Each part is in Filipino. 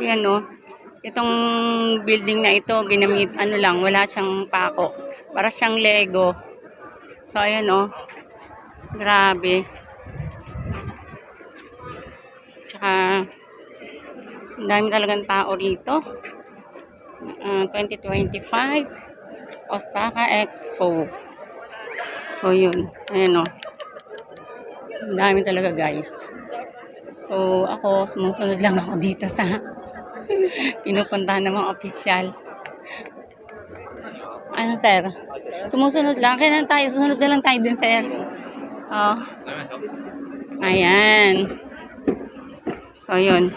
Yan o. Itong building na ito, ginamit, ano lang, wala siyang pako. Para siyang Lego. So, ayan o. Grabe. Tsaka, ang dami talagang tao rito. 2025 Osaka Expo. So, yun. Ayan o. Ang dami talaga, guys. So, ako, sumusunod lang ako dito sa pinupuntahan ng mga officials. Ano, sir? Sumusunod lang. Kailan tayo? Susunod na lang tayo din, sir. Oh. Ayan. So, yun.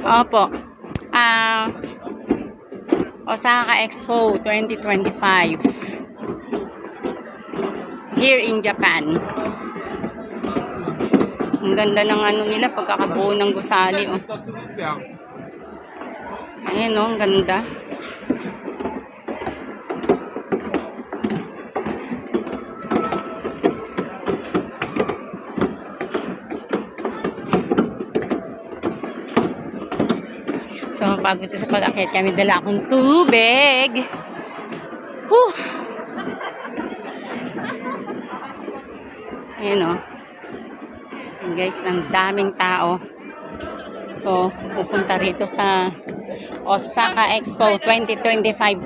Opo. Osaka Expo 2025. Here in Japan. Ang ganda ng ano nila, pagkakabuo ng gusali. Oh. Ayan o, ang ganda. So, pagod sa pag-akit kami, dala akong tubig. Whew! Ayan o. Guys, ang daming tao. So, pupunta rito sa Osaka Expo 2025.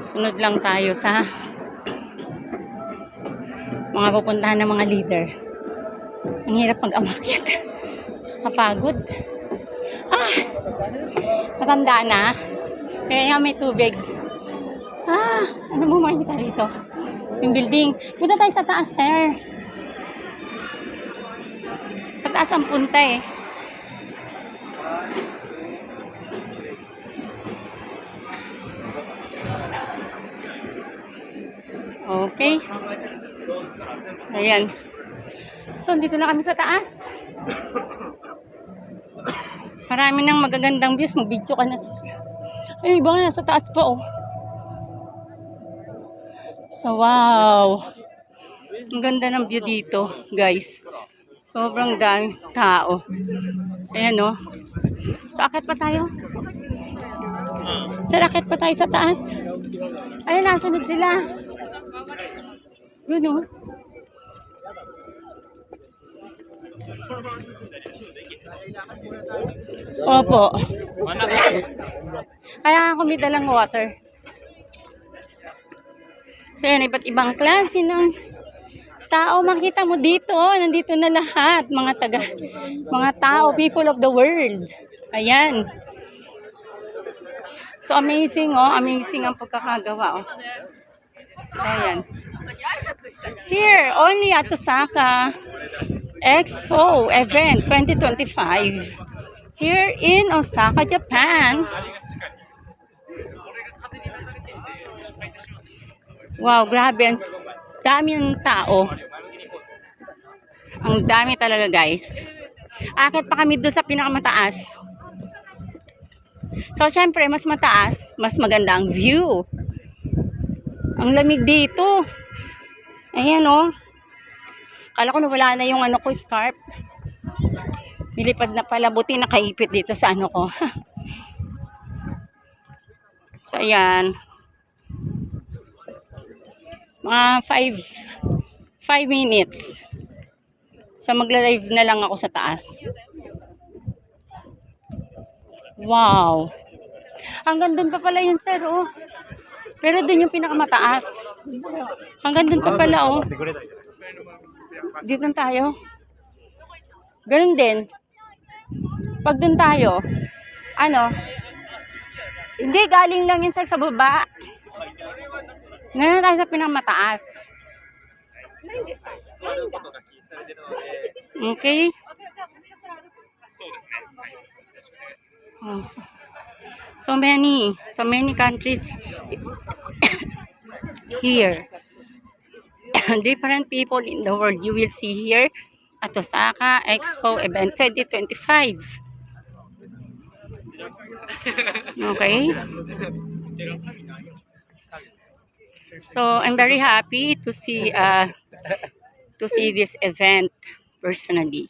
Sunod lang tayo sa mga pupuntahan ng mga leader. Ang hirap mag-amakit. Kapagod. Matanda na. Kaya may tubig. Ano mo makikita rito? Yung building. Punta tayo sa taas, sir. Sa taas ang punta eh. Okay. Ayan. So, dito na kami sa taas. Marami ng magagandang views. Mag-video ka na sa... Ay, iba nga nasa taas pa, oh. So, wow. Ang ganda ng view dito, guys. Sobrang daming tao. Ayan, oh. So, akit pa tayo. Sir, akit pa tayo sa taas. Ayun, nasunod sila. Yun, oh. Opo. Kaya ako may dalang water. So yan, iba't ibang klase ng tao. Makita mo dito, nandito na lahat. Mga tao, people of the world. Ayan. So amazing, oh. Amazing ang pagkakagawa, oh. So ayan. Here, only at Osaka Expo event 2025. Here in Osaka, Japan. Wow, grabe. Ang dami ng tao. Ang dami talaga, guys. Akit pa kami doon sa pinakamataas. So, syempre, mas mataas, mas maganda ang view. Ang lamig dito. Ayan, oh. Kala ko nawala na yung ano ko, scarf. Nilipad na pala, buti nakaipit dito sa ano ko. So, ayan. Mga 5 minutes. So, magla-live na lang ako sa taas. Wow. Hanggang dun pa pala yun, sir, oh. Pero dun yung pinakamataas. Hanggang dun pa pala, oh. Dito tayo. Ganun din. Pag dun tayo, ano, hindi, galing lang yun, sir, sa baba. Ngayon tayo sa pinakamataas. Okay. Oh, so many countries here. Different people in the world you will see here at Osaka Expo Event 2025. Okay. So I'm very happy to see this event personally.